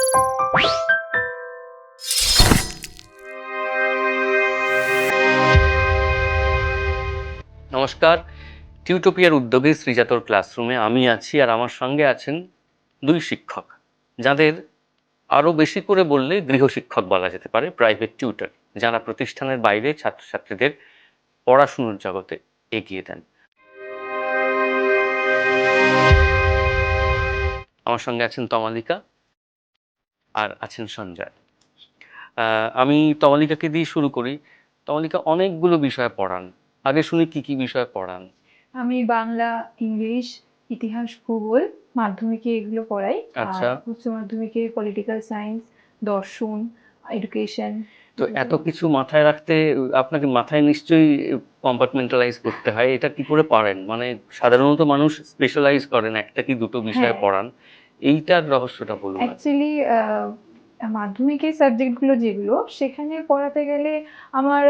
নমস্কার, টিউটোপিয়ার উদ্যোগে শ্রীজাতর ক্লাসরুমে আমি আছি, আর আমার সঙ্গে আছেন দুই শিক্ষক, যাদের আরও বেশি করে বললে গৃহশিক্ষক বলা যেতে পারে, প্রাইভেট টিউটর, যারা প্রতিষ্ঠানের বাইরে ছাত্রছাত্রীদের পড়াশুনোর জগতে এগিয়ে দেন। আমার সঙ্গে আছেন তমালিকা আর আছেন সঞ্জয়। আমি তমালিকাকে দিয়ে শুরু করি। তমালিকা অনেকগুলো বিষয় পড়ান, আগে শুনি কি কি বিষয় পড়ান। আমি বাংলা, ইংলিশ, ইতিহাস, ভূগোল মাধ্যমিকে এগুলো পড়াই। আচ্ছা। আর উচ্চ মাধ্যমিকে পলিটিক্যাল সায়েন্স, দর্শন, এডুকেশন। তো এত কিছু মাথায় রাখতে আপনাকে মাথায় নিশ্চয়ই কম্পার্টমেন্টালাইজ করতে হয়, এটা কি করে পারেন? মানে সাধারণত মানুষ স্পেশালাইজ করেন, একটা কি দুটো বিষয় পড়ান, এইটার রহস্যটা বলুন। অ্যাকচুয়ালি মাধ্যমিকের সাবজেক্টগুলো যেগুলো, সেখানে পড়াতে গেলে আমার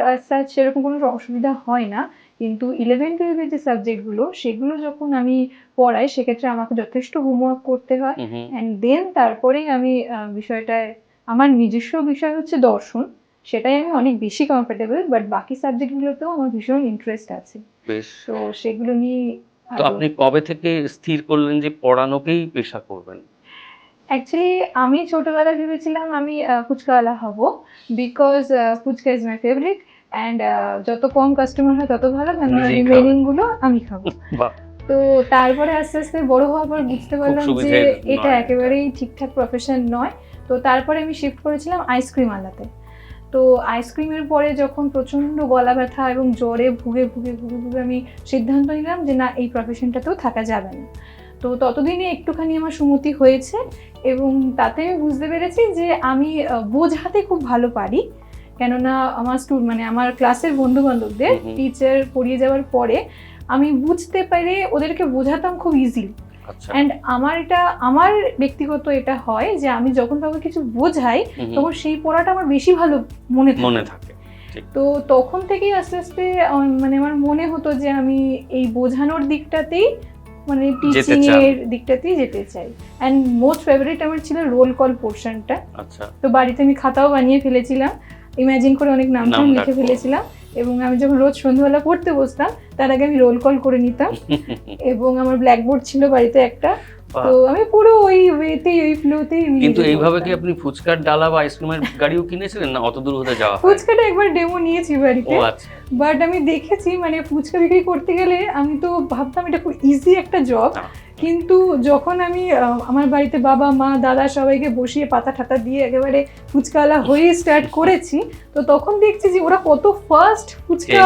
সেরকম কোনো অসুবিধা হয় না, কিন্তু 11-12 যে সাবজেক্টগুলো, সেগুলো যখন আমি পড়াই সেক্ষেত্রে আমাকে যথেষ্ট হোমওয়ার্ক করতে হয়। অ্যান্ড দেন তারপরেই আমি বিষয়টায়, আমার নিজস্ব বিষয় হচ্ছে দর্শন, সেটাই আমি অনেক বেশি কমফোর্টেবল, বাট বাকি সাবজেক্টগুলোতেও আমার ভীষণ ইন্টারেস্ট আছে। বেশ। তো সেগুলো নিয়ে তো আপনি কবে থেকে স্থির করলেন যে পড়ানোকেই পেশা করবেন? অ্যাকচুয়ালি আমি ছোটবেলায় ভেবেছিলাম আমি ফুচকাওয়ালা হব, because fuchka is my favourite, and যত কম কাস্টমার হয় তত ভালো, কারণ রিমেইনিংগুলো আমি খাবো। তো তারপরে আস্তে আস্তে বড় হওয়ার পর বুঝতে পারলাম যে এটা একেবারেই ঠিকঠাক প্রফেশন নয়। তো তারপরে আমি শিফট করেছিলাম আইসক্রিম আলাতে। তো আইসক্রিমের পরে যখন প্রচণ্ড গলা ব্যথা এবং জ্বরে ভুগে ভুগে ভুগে ভুগে আমি সিদ্ধান্ত নিলাম যে না, এই প্রফেশনটাতেও থাকা যাবে না। তো ততদিনে একটুখানি আমার সুমতি হয়েছে, এবং তাতে আমি বুঝতে পেরেছি যে আমি বোঝাতে খুব ভালো পারি। কেননা আমার মানে আমার ক্লাসের বন্ধু বান্ধবদের টিচার পড়িয়ে যাওয়ার পরে আমি বুঝতে পেরে ওদেরকে বোঝাতাম খুব ইজিলি। অ্যান্ড আমার ব্যক্তিগত এটা হয় যে আমি যখন কাউকে কিছু বোঝাই তখন সেই পড়াটা আমার বেশি ভালো মনে থাকে। তো তখন থেকেই আস্তে আস্তে মানে আমার মনে হতো যে আমি এই বোঝানোর দিকটাতেই, মানে টিচিং এর দিকটাতেই যেতে চাই। অ্যান্ড মোস্ট ফেভারিট আমার ছিল রোল কল পোর্শনটা। আচ্ছা। তো বাড়িতে আমি খাতাও বানিয়ে ফেলেছিলাম, ইমাজিন করে অনেক নাম লিখে ফেলেছিলাম, এবং আমি যখন রোজ সন্ধ্যাবেলা পড়তে বসতাম তার আগে আমি রোল কল করে নিতাম। এবং আমার ব্ল্যাকবোর্ড ছিল বাড়িতে একটা, তো আমি পুরো ওই ওয়েতেই, ওই ফ্লোতেই। কিন্তু এইভাবে কি আপনি ফুচকার ডালা বা আইসক্রিমের গাড়িও কিনেছিলেন, না অত দূর হতে যাওয়া? ফুচকাটা একবার ডেমো নিয়েছি বাড়িতে, বাট আমি দেখেছি মানে ফুচকা বিক্রি করতে গেলে আমি তো ভাবতাম এটা খুব ইজি একটা জব, কিন্তু যখন আমি আমার বাড়িতে বাবা মা দাদা সবাইকে বসিয়ে পাতা ঠাতা দিয়ে একেবারে ফুচকাওয়ালা হয়ে স্টার্ট করেছি, তো তখন দেখছি যে ওরা কত ফাস্ট ফুচকা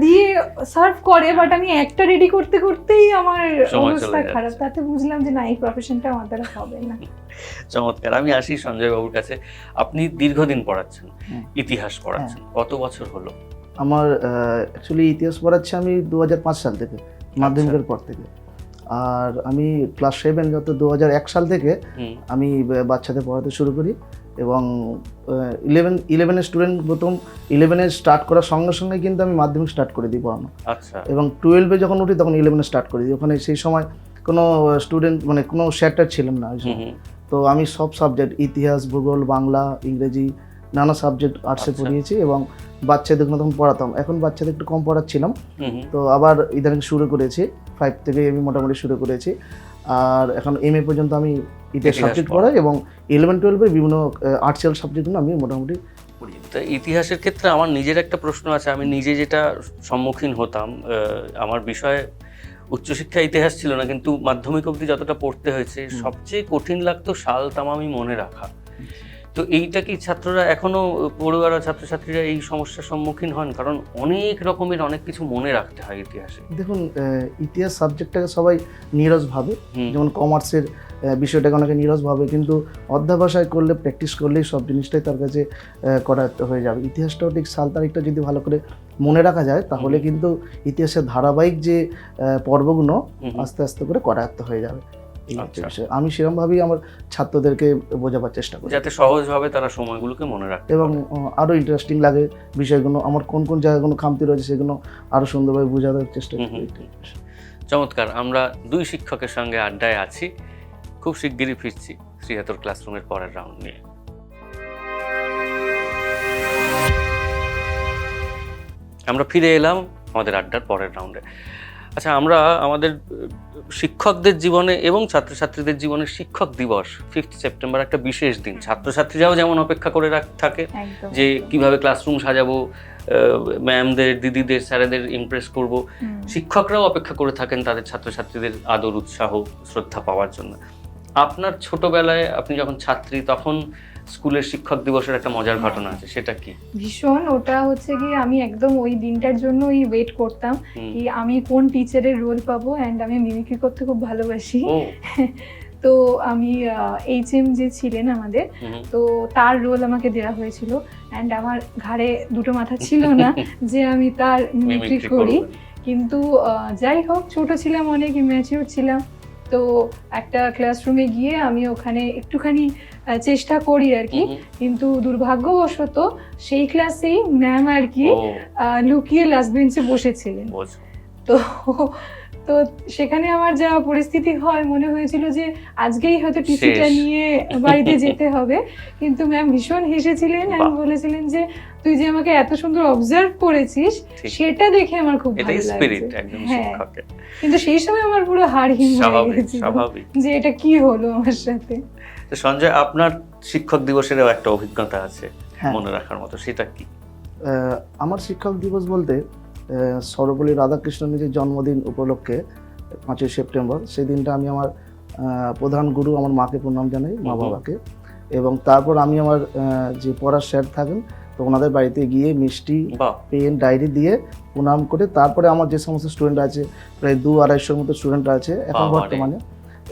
দিয়ে সার্ভ করে, বাট আমি একটা রেডি করতে করতেই আমার অবস্থা খারাপ। তাতে বুঝলাম যে না, এই প্রফেশনটা আমার দ্বারা হবে না। চমৎকার। আমি আসি সঞ্জয় বাবুর কাছে। আপনি দীর্ঘদিন পড়াচ্ছেন, ইতিহাস পড়াচ্ছেন, কত বছর হলো? আমার অ্যাকচুয়ালি ইতিহাস পড়াচ্ছি আমি 2005 সাল থেকে, মাধ্যমিকের পর থেকে। আর আমি ক্লাস 7 যত 2001 সাল থেকে আমি বাচ্চাদের পড়াতে শুরু করি, এবং 11 স্টুডেন্ট প্রথম 11 স্টার্ট করার সঙ্গে সঙ্গে কিন্তু আমি মাধ্যমিক স্টার্ট করে দিই পড়ানো। আচ্ছা। এবং 12 যখন উঠি তখন 11 স্টার্ট করে দিই। ওখানে সেই সময় কোনো স্টুডেন্ট মানে কোনো স্যাটার ছিলাম না ওই সময়। তো আমি সব সাবজেক্ট, ইতিহাস, ভূগোল, বাংলা, ইংরেজি, নানা সাবজেক্ট আর্টসে পড়িয়েছি, এবং বাচ্চাদের তখন পড়াতাম। এখন বাচ্চাদের একটু কম পড়াচ্ছিলাম, তো আবার ইদানিং শুরু করেছি, 5 থেকে আমি মোটামুটি শুরু করেছি। আর এখন MA পর্যন্ত আমি ইতিহাস সাবজেক্ট পড়াই, এবং 11-12 বিভিন্ন আর্টসিয়াল সাবজেক্টগুলো আমি মোটামুটি পড়ি। তো ইতিহাসের ক্ষেত্রে আমার নিজের একটা প্রশ্ন আছে। আমি নিজে যেটা সম্মুখীন হতাম, আমার বিষয় উচ্চশিক্ষা ইতিহাস ছিল না, কিন্তু মাধ্যমিক অবধি যতটা পড়তে হয়েছে, সবচেয়ে কঠিন লাগতো সাল তামামি মনে রাখা। তো এইটা কি ছাত্ররা এখনো, পড়ুয়ারা ছাত্রছাত্রীরা এই সমস্যার সম্মুখীন হন? কারণ অনেক রকমের অনেক কিছু মনে রাখতে হয় ইতিহাসে। দেখুন, ইতিহাস সাবজেক্টটাকে সবাই নীরস ভাবে, যেমন কমার্সের বিষয়টাকে অনেকে নীরস ভাবে, কিন্তু অধ্যাবসায় করলে, প্র্যাকটিস করলেই সব জিনিসটাই তার কাছে করা হয়ে যাবে। ইতিহাসটাও ঠিক সাল তারিখটা যদি ভালো করে মনে রাখা যায়, তাহলে কিন্তু ইতিহাসের ধারাবাহিক যে পর্বগুলো আস্তে আস্তে করে করায়ত্ত হয়ে যাবে। আমি সেরকমভাবেই আমার ছাত্রদেরকে বোঝাবার চেষ্টা করি, যাতে সহজভাবে তারা সময়গুলোকে মনে রাখে, এবং আরও ইন্টারেস্টিং লাগে বিষয়গুলো। আমার কোন কোন জায়গাগুলো খামতি রয়েছে সেগুলো আরও সুন্দরভাবে বোঝানোর চেষ্টা করি। চমৎকার। আমরা দুই শিক্ষকের সঙ্গে আড্ডায় আছি, খুব শিগগিরই ফিরছি। ত্রিহাতর ক্লাসরুমের পরের রাউন্ড নিয়ে। আমরা ফিরে এলাম আমাদের আড্ডার পরের রাউন্ডে। আচ্ছা, আমরা আমাদের শিক্ষকদের জীবনে এবং ছাত্রছাত্রীদের জীবনে শিক্ষক দিবস 5 সেপ্টেম্বর একটা বিশেষ দিন। ছাত্রছাত্রীরাও যেমন অপেক্ষা করে থাকে একদম, যে একদম। কিভাবে ক্লাসরুম সাজাবো, ম্যামদের, দিদিদের, স্যারেদের ইমপ্রেস করব, শিক্ষকরাও অপেক্ষা করে থাকেন তাদের ছাত্রছাত্রীদের আদর, উৎসাহ, শ্রদ্ধা পাওয়ার জন্য। আপনার ছোটবেলায় আপনি যখন ছাত্রী, তখন স্কুলের শিক্ষক দিবসের একটা মজার ঘটনা আছে, সেটা কি? ভীষণ, ওটা হচ্ছে কি আমি একদম ওই দিনটার জন্যই ওয়েট করতাম হুম। কি আমি কোন টিচারের রোল পাবো, অ্যান্ড আমি মিমিক্রি করতে খুব ভালোবাসি। ও, তো আমি HM যে ছিলেন আমাদের, হুম, তো তার রোল আমাকে দেওয়া হয়েছিল, অ্যান্ড আমার ঘাড়ে দুটো মাথা ছিল না যে আমি তার মিমিক্রি মিমিক্রি করি। করবেন। কিন্তু যাই হোক, ছোট ছিলাম, অনেক ইম্যাচিউর ছিলাম, তো একটা ক্লাসরুমে গিয়ে আমি ওখানে একটুখানি চেষ্টা করি আর কি। হুম, কিন্তু দুর্ভাগ্যবশত সেই ক্লাসেই ম্যাম আর কি ও, লুকিয়ে লাস্ট বেঞ্চে বসেছিলেন। বোঝো। তো তো সেখানে আমার যা পরিস্থিতি হয়, মনে হয়েছিল যে আজকেই হয়তো টিসিটা শেষ। নিয়ে বাড়িতে যেতে হবে। কিন্তু ম্যাম ভীষণ হেসেছিলেন আর বাহ। বলেছিলেন যে তুই যে আমাকে এত সুন্দর অবজার্ভ করেছিস, ঠিক। সেটা দেখে আমার খুব এটাই ভালো স্পিরিট লাগছে। একজন হ্যাঁ, শিক্ষকের। কিন্তু সেই সময় আমার পুরো হাড় হিম হয়ে স্বাভাবিক, গেছিল স্বাভাবিক। যে এটা কি হলো আমার সাথে। তো সঞ্জয়, আপনার শিক্ষক দিবসেরও একটা অভিজ্ঞতা আছে হ্যাঁ। মনে রাখার মতো, সেটা কি? আমার শিক্ষক দিবস বলতে সর্বপল্লী রাধাকৃষ্ণ নিজের জন্মদিন উপলক্ষে 5ই সেপ্টেম্বর, সেই দিনটা আমি আমার প্রধান গুরু আমার মাকে প্রণাম জানাই, মা হুম। বাবাকে। এবং তারপর আমি আমার যে পড়ার স্যার থাকেন, তো ওনাদের বাড়িতে গিয়ে মিষ্টি, বাহ, পেন, ডায়েরি দিয়ে প্রণাম করে তারপরে আমার যে সমস্ত স্টুডেন্ট আছে, প্রায় 200-250 মতো স্টুডেন্ট আছে এখন বাবারে। বর্তমানে,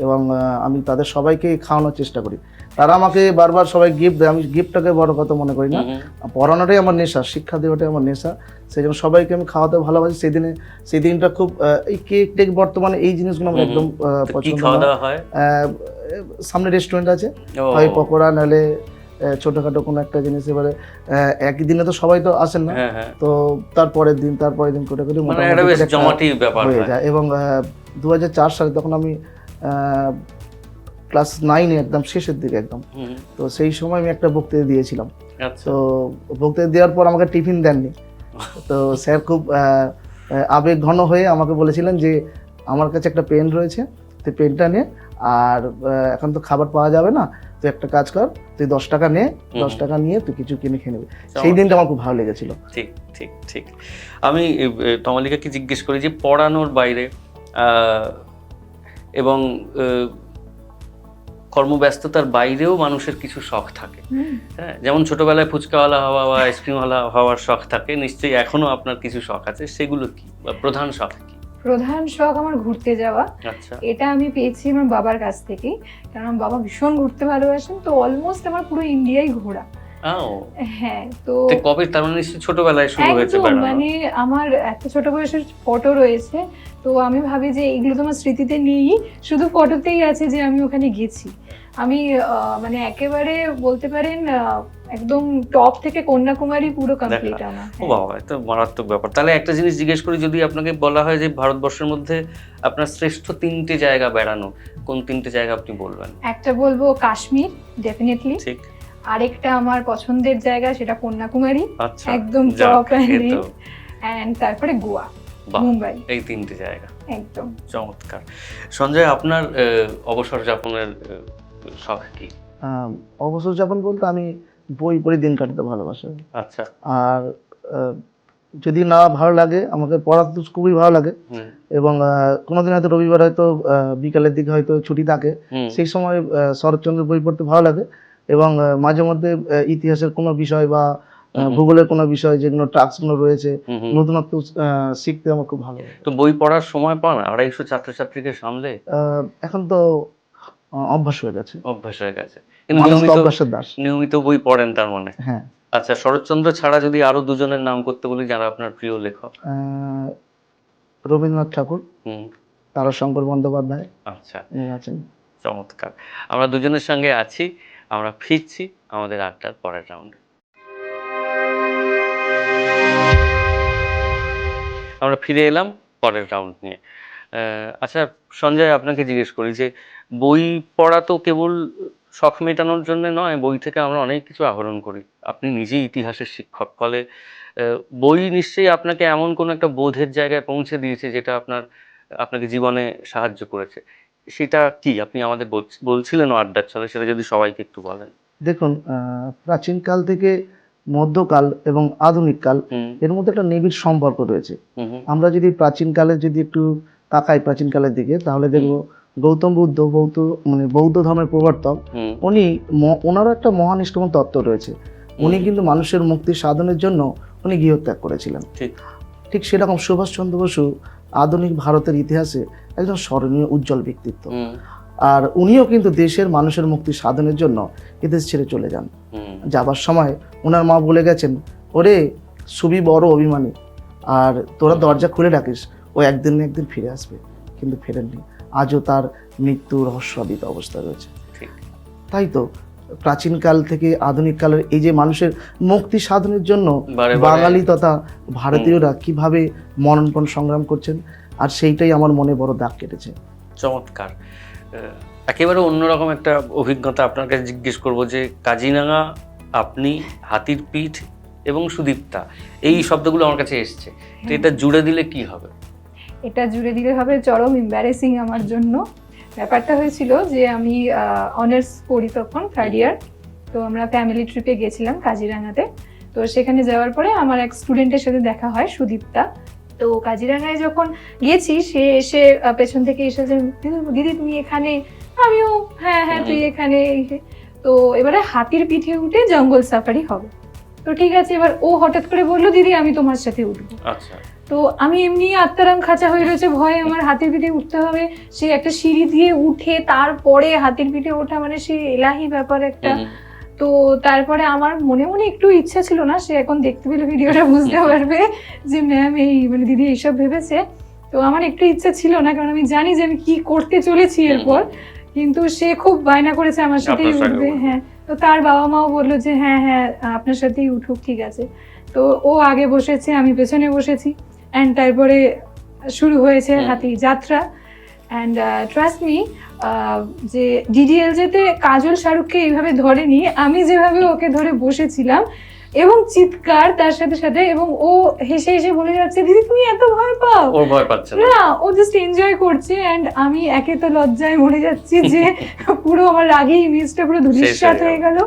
এবং আমি তাদের সবাইকে খাওয়ানোর চেষ্টা করি। তারা আমাকে বারবার সবাই গিফট দেয়, আমি গিফটটাকে বড় কথা মনে করি না। হুম, পড়ানোটাই আমার নেশা, শিক্ষা দেওয়াটাই আমার নেশা। সেই জন্য সবাইকে আমি খাওয়াতে ভালোবাসি। সেই দিনটা খুব এই কেক টেক বর্তমানে এই জিনিসগুলো আমার হুম, একদম তো কি পছন্দ খাওয়া না। দাওয়া হয়? সামনে রেস্টুরেন্ট আছে, ও, হয় পকোড়া, নাহলে ছোটোখাটো কোনো একটা জিনিস। এবারে একই দিনে তো সবাই তো আসেন না, হ্যাঁ, হ্যাঁ, তো তারপরের দিন করে করে মানে একটা বেশ করে একটা জমাটি ব্যাপার হয়ে হয়। যায়। এবং 2004 সালে তখন আমি ক্লাস 9-এ একদম শেষের দিকে একদম, হুম, তো সেই সময় আমি একটা বক্তৃতা দিয়েছিলাম। আচ্ছা, তো বক্তৃতা দেওয়ার পর আমাকে টিফিন দেননি। তো স্যার খুব আবেগ ঘন হয়ে আমাকে বলেছিলেন যে আমার কাছে একটা পেন রয়েছে, তুই পেনটা নে, আর এখন তো খাবার পাওয়া যাবে না, তুই একটা কাজ কর, তুই 10 টাকা নে, 10 টাকা নিয়ে তুই কিছু কিনে খেয়ে নেবে। সেই দিনটা আমার খুব ভালো লেগেছিল। ঠিক, ঠিক, ঠিক। আমি তমালিকাকে জিজ্ঞেস করি যে পড়ানোর বাইরে এবং কর্মব্যস্ততার বাইরেও মানুষের কিছু শখ থাকে, হ্যাঁ, যেমন ছোটবেলায় ফুচকাওয়ালা হওয়া বা আইসক্রিমওয়ালা হওয়ার শখ থাকে, নিশ্চয়ই এখনো আপনার কিছু শখ আছে, সেগুলো কি বা প্রধান শখ কি? প্রধান শখ আমার ঘুরতে যাওয়া। আচ্ছা, এটা আমি পেয়েছি আমার বাবার কাছ থেকেই, কারণ আমার বাবা ভীষণ ঘুরতে ভালোবাসেন। তো অলমোস্ট আমার পুরো ইন্ডিয়াই ঘোরা। ও, হ্যাঁ, তো তো কবে, তার মানে নিশ্চয়ই ছোটবেলায় শুরু হয়েছে একদম, বেড়ানো? মানে আমার এত ছোট বয়সের ফটো রয়েছে, তো আমি ভাবি যে এগুলো তোমার স্মৃতিতে নেই, শুধু ফটোতেই আছে যে আমি ওখানে গেছি। আমি মানে একেবারে বলতে পারেন একদম টপ থেকে কন্যাকুমারী পুরো কমপ্লিট আমার। ও বাবা, এটা মারাত্মক ব্যাপার। তাহলে একটা জিনিস জিজ্ঞেস করি, যদি আপনাকে বলা হয় যে ভারতবর্ষের মধ্যে আপনার শ্রেষ্ঠ 3টে জায়গা বেড়ানো, কোন 3টে জায়গা আপনি বলবেন? একটা বলবো কাশ্মীর, ডেফিনেটলি। ঠিক, আরেকটা আমার পছন্দের জায়গা, সেটা কন্যাকুমারী, আচ্ছা, একদম যাক, টপ এ তো, অ্যান্ড তারপরে গোয়া, বাহ, মুম্বাই। এই 3টে জায়গা একদম। চমৎকার। সঞ্জয়, আপনার অবসর যাপনের শখ কি? অবসর যাপন বলতে আমি বই পড়ে দিন কাটাতে ভালোবাসি। আচ্ছা, আর যদি না ভালো লাগে, আমাকে পড়া তো খুবই ভালো লাগে। হুম, এবং কোনোদিন হয়তো রবিবার হয়তো বিকালের দিকে হয়তো ছুটি থাকে, হুম, সেই সময় শরৎচন্দ্রের বই পড়তে ভালো লাগে। এবং মাঝে মধ্যে ইতিহাসের কোনো বিষয় বা ভূগোলের কোনো বিষয়, যেগুলো টাস্কগুলো রয়েছে, হুম, হুম। নতুনত্ব শিখতে আমার খুব ভালো লাগে। তো বই পড়ার সময় পান 250 ছাত্রছাত্রীকে সামলে? এখন তো অভ্যাস হয়ে গেছে, অভ্যাস হয়ে গেছে, কিন্তু মানুষ তো নিয়মিত অভ্যাসের দাস। নিয়মিত বই পড়েন তার মানে? হ্যাঁ। আচ্ছা, শরৎচন্দ্র ছাড়া যদি আরো দুজনের নাম করতে বলি যারা আপনার প্রিয় লেখক? আহ, রবীন্দ্রনাথ ঠাকুর, হুম, তারাশঙ্কর বন্দ্যোপাধ্যায় আচ্ছা, আছেন। চমৎকার। আমরা দুজনের সঙ্গে আছি, আমরা ফিরছি আমাদের আড্ডার পরের রাউন্ডে। আমরা ফিরে এলাম পরের রাউন্ড নিয়ে। আচ্ছা সঞ্জয়, আপনাকে জিজ্ঞেস করি যে বই পড়া তো কেবল শখ মেটানোর জন্য নয়, বই থেকে আমরা অনেক কিছু আহরণ করি। আপনি নিজেই ইতিহাসের শিক্ষক, ফলে বই নিশ্চয়ই আপনাকে এমন কোনো একটা বোধের জায়গায় পৌঁছে দিয়েছে যেটা আপনাকে জীবনে সাহায্য করেছে। সেটা কি আপনি আমাদের বলছিলেন আড্ডার ছলে, সেটা যদি সবাইকে একটু বলেন। দেখুন, প্রাচীনকাল থেকে মধ্যকাল এবং আধুনিক কাল, হুম এর মধ্যে একটা নিবিড় সম্পর্ক রয়েছে। হুম হুম আমরা যদি প্রাচীনকালে যদি একটু তাকাই প্রাচীনকালের দিকে, তাহলে দেখবো গৌতম বুদ্ধ বৌদ্ধ ধর্মের প্রবর্তক। হুম উনি ওনারও একটা মহানিষ্ঠমন তত্ত্ব রয়েছে। উনি কিন্তু মানুষের মুক্তি সাধনের জন্য উনি গৃহত্যাগ করেছিলেন। ঠিক। ঠিক সেরকম সুভাষচন্দ্র বসু আধুনিক ভারতের ইতিহাসে একজন স্মরণীয় উজ্জ্বল ব্যক্তিত্ব। হুম আর উনিও কিন্তু দেশের মানুষের মুক্তি সাধনের জন্য এদেশ ছেড়ে চলে যান। হুম যাবার সময় ওনার মা বলে গেছেন, ওরে সুবি বড় অভিমানী, আর তোরা দরজা খুলে রাখিস, ও একদিন না একদিন ফিরে আসবে। কিন্তু ফেরেননি। আজও তার মৃত্যু রহস্যাবিত অবস্থা রয়েছে। ঠিক। তাই তো প্রাচীনকাল থেকে আধুনিক কালের এই যে মানুষের মুক্তি সাধনের জন্য বারে বারে বাঙালি তথা ভারতীয়রা কিভাবে মরণপণ সংগ্রাম করছেন, আর সেইটাই আমার মনে বড় দাগ কেটেছে। চমৎকার। একেবারে অন্যরকম একটা অভিজ্ঞতা আপনার কাছে জিজ্ঞেস করব যে কাজিরাঙা, আপনি, হাতির পিঠ এবং সুদীপ্তা, এই শব্দগুলো আমার কাছে এসছে, তো এটা জুড়ে দিলে কি হবে? এটা জুড়ে দিলে হবে চরম এম্বারেসিং আমার জন্য। ব্যাপারটা হয়েছিল যে আমি অনার্স পড়ি তখন, 3rd ইয়ার। তো আমরা ফ্যামিলি ট্রিপে গেছিলাম কাজিরাঙাতে। তো সেখানে যাওয়ার পরে আমার এক স্টুডেন্টের সাথে দেখা হয়, সুদীপ্তা। তো কাজিরাঙায় যখন গেছি, সে এসে পেছন থেকে এসেছে, দিদি তুমি এখানে? আমিও হ্যাঁ হ্যাঁ তুই এখানে। তো এবারে হাতির পিঠে উঠে জঙ্গল সাফারি হবে। তো ঠিক আছে, এবার ও হঠাৎ করে বললো, দিদি আমি তোমার সাথে উঠবো। আচ্ছা। তো আমি এমনি আত্মারাম খাঁচা হয়ে রয়েছে ভয়ে, আমার হাতির পিঠে উঠতে হবে। সে একটা সিঁড়ি দিয়ে উঠে তারপরে হাতির পিঠে ওঠা, মানে সে এলাহি ব্যাপার একটা। তো তারপরে আমার মনে মনে একটু ইচ্ছা ছিল না, সে এখন দেখতে পেলে ভিডিওটা বুঝতে পারবে যে ম্যাম এই মানে দিদি এইসব ভেবেছে। তো আমার একটু ইচ্ছা ছিল না, কারণ আমি জানি যে আমি কি করতে চলেছি এরপর। কিন্তু সে খুব বায়না করেছে আমার সাথেই উঠবে। হ্যাঁ, তো তার বাবা মাও বললো যে হ্যাঁ হ্যাঁ আপনার সাথেই উঠুক, ঠিক আছে। তো ও আগে বসেছে, আমি পেছনে বসেছি, অ্যান্ড তারপরে শুরু হয়েছে হাতি যাত্রা। অ্যান্ড ট্রাস্ট মি, যে ডিডিএলজেতে কাজল শাহরুখকে এইভাবে ধরেনি, আমি যেভাবে ওকে ধরে বসেছিলাম, এবং চিৎকার তার সাথে সাথে, এবং ও হেসে হেসে বলে যাচ্ছে, দিদি তুমি এত ভয় পাও? ও ভয় পাচ্ছে না, ও জাস্ট এনজয় করছে। অ্যান্ড আমি একে তো লজ্জায় মরে যাচ্ছি যে পুরো আমার রাগী ইমেজটা পুরো ধূলিসাৎ হয়ে গেল।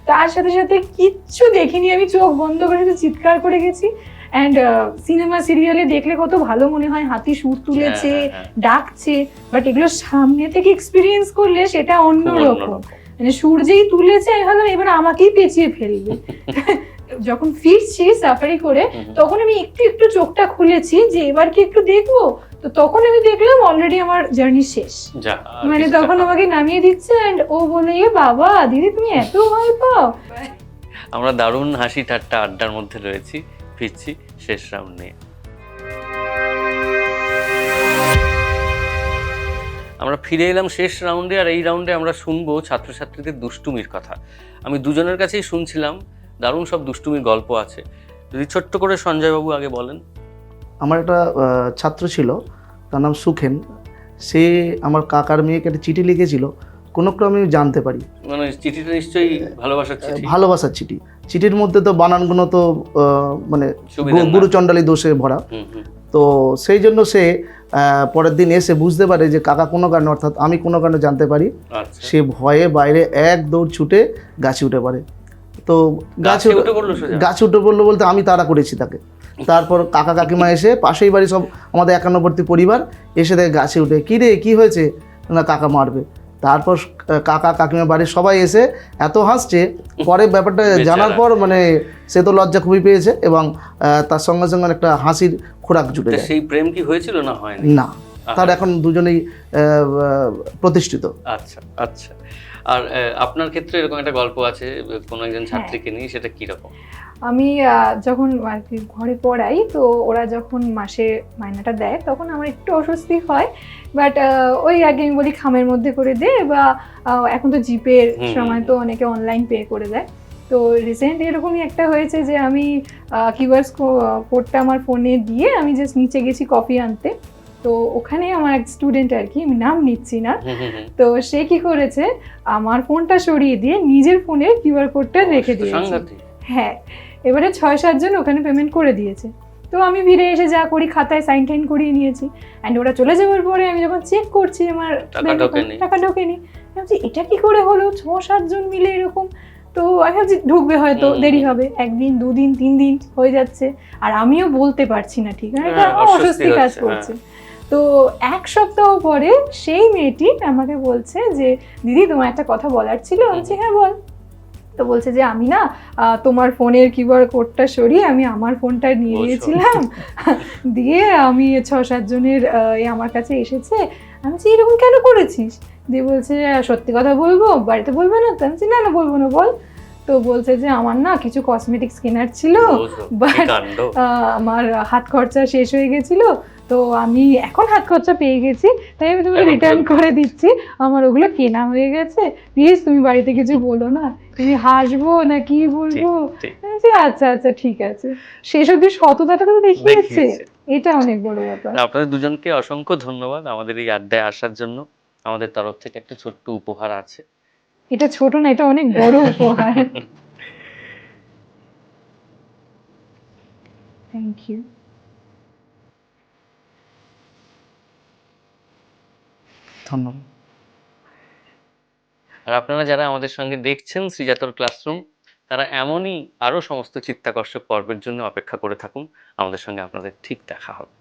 তার সাথে সাথে কিচ্ছু দেখিনি, আমি চোখ বন্ধ করে চিৎকার করে গেছি। অ্যান্ড সিনেমা সিরিয়ালে দেখলে কত ভালো মনে হয়, হাতি সুর তুলেছে, ডাকছে, বাট এগুলো সামনে থেকে এক্সপিরিয়েন্স করলে সেটা অন্যরকম। মানে সুর যেই তুলেছে, আমি ভাবলাম এবার আমাকেই পেঁচিয়ে ফেলবে। যখন ফিরছি সাফারি করে, তখন আমি একটু একটু চোখটা খুলেছি যে এবার কি একটু দেখবো। তো তখন আমি দেখলাম অলরেডি আমার জার্নি শেষ। মানে তখন আমাকে নামিয়ে দিচ্ছে, অ্যান্ড ও বলে, এ বাবা দিদি তুমি এত ভয় পাও। আমরা দারুণ হাসি ঠাট্টা আড্ডার মধ্যে রয়েছি, ফিরছি শেষ রাউন্ড নিয়ে। আমরা ফিরে এলাম শেষ রাউন্ডে, আর এই রাউন্ডে আমরা শুনবো ছাত্রছাত্রীদের দুষ্টুমির কথা। আমি দুজনের কাছেই শুনছিলাম, দারুণ সব দুষ্টুমির গল্প আছে। যদি ছোট্ট করে সঞ্জয়বাবু আগে বলেন। আমার একটা ছাত্র ছিল, তার নাম সুখেন। সে আমার কাকার মেয়েকে একটা চিঠি লিখেছিল, কোনো ক্রমে আমি জানতে পারি। মানে চিঠিটা নিশ্চয়ই ভালোবাসার চিঠি। ভালোবাসার চিঠি। চিঠির মধ্যে তো বানানগুলো তো মানে গুরুচণ্ডালী দোষে ভরা। তো সেই জন্য সে পরের দিন এসে বুঝতে পারে যে কাকা কোনো কারণে, অর্থাৎ আমি কোনো কারণে জানতে পারি। সে ভয়ে বাইরে এক দৌড় ছুটে গাছে উঠে পড়ে। তো গাছে উঠে পড়লো বলতে আমি তাড়া করেছি তাকে। তারপর কাকা কাকিমা এসে, পাশেই বাড়ি সব আমাদের একান্নবর্তী পরিবার, এসে দেখে গাছে উঠে, কী রে কী হয়েছে, না কাকা মারবে। তারপর কাকা কাকিমা বাড়ির সবাই এসে এত হাসছে, পরে ব্যাপারটা জানার পর মানে সে তো লজ্জা খুবই পেয়েছে, এবং তার সঙ্গে সঙ্গে একটা হাসির খোরাক জুটে যায়। সেই প্রেম কি হয়েছিল না হয়নি? না, তার এখন দুজনেই প্রতিষ্ঠিত। আচ্ছা আচ্ছা। আর আপনার ক্ষেত্রে এরকম একটা গল্প আছে কোনো একজন ছাত্রীকে নিয়ে, সেটা কি রকম? আমি যখন আর কি ঘরে পড়াই, তো ওরা যখন মাসে মাইনাটা দেয়, তখন আমার একটু অস্বস্তি হয়। বাট ওই আগে আমি বলি খামের মধ্যে করে দে, বা এখন তো জিপের সময় তো অনেকে অনলাইন পে করে দেয়। তো রিসেন্ট এরকমই একটা হয়েছে যে আমি কিউআর কোডটা আমার ফোনে দিয়ে আমি জাস্ট নিচে গেছি কফি আনতে। তো ওখানে আমার এক স্টুডেন্ট আর কি, আমি নাম নিচ্ছি না, হুম, হুম, হুম। তো সে কি করেছে, আমার ফোনটা সরিয়ে দিয়ে নিজের ফোনের কিউআর কোডটা রেখে তো দিয়েছে। সাংঘাতিক। হ্যাঁ, এবারে 6-7 জন ওখানে পেমেন্ট করে দিয়েছে। তো আমি ফিরে এসে যা করি, খাতায় সাইন টাইন করিয়ে নিয়েছি। অ্যান্ড ওরা চলে যাওয়ার পরে আমি যখন চেক করছি আমার টাকা bank account, ঢোকেনি। টাকা ঢোকেনি। আমি ভাবছি এটা কি করে হলো, 6-7 জন মিলে এরকম। তো আমি ভাবছি ঢুকবে হয়তো, হুম, দেরি হুম। হবে, 1 দিন 2 দিন 3 দিন হয়ে যাচ্ছে, আর আমিও বলতে পারছি না ঠিক, আর এটা হ্যাঁ, আমার অস্বস্তি অস্বস্তি কাজ হচ্ছে, করছে। তো 1 সপ্তাহ পরে সেই মেয়েটি আমাকে বলছে যে দিদি তোমার একটা কথা বলার ছিল। আমি বলছি হ্যাঁ বল। তো বলছে যে আমি না তোমার ফোনের কিউআর কোডটা সরিয়ে আমি আমার ফোনটা নিয়ে বলছো। গিয়েছিলাম, দিয়ে আমি 6-7 জনের আমার কাছে এসেছে। আমি বলছি এরকম কেন করেছিস? দিয়ে বলছে সত্যি কথা বলবো, বাড়িতে বলবে না তো? আমি বলছি না না বলবো না, বল। তো বলছে যে আমার না কিছু কসমেটিক্স কেনার ছিল, বলছো, কি বাট কাণ্ড। আমার হাত খরচা শেষ হয়ে গেছিল, তো আমি এখন হাত খরচা পেয়ে গেছি, তাই আমি তোমাকে এখন রিটার্ন বলবো। করে দিচ্ছি, আমার ওগুলো কেনা হয়ে গেছে, প্লিজ তুমি বাড়িতে কিছু বলো না, তুমি হাসবো না কি বলবো। ঠিক। আমি বলছি, আচ্ছা আচ্ছা ঠিক আছে। শেষ অব্দি সততাটা তো দেখিয়েছে, দেখিয়েছে। এটা অনেক বড় ব্যাপার। আপনাদের দুজনকে অসংখ্য ধন্যবাদ আমাদের এই আড্ডায় আসার জন্য। আমাদের তরফ থেকে একটা ছোট্ট উপহার আছে। এটা ছোট না, এটা অনেক বড় উপহার। Thank you. ধন্যবাদ। আর আপনারা যারা আমাদের সঙ্গে দেখছেন শ্রীজাতর ক্লাসরুম, তারা এমনই আরো সমস্ত চিত্তাকর্ষক পর্বের জন্য অপেক্ষা করে থাকুন। আমাদের সঙ্গে আপনাদের ঠিক দেখা হবে।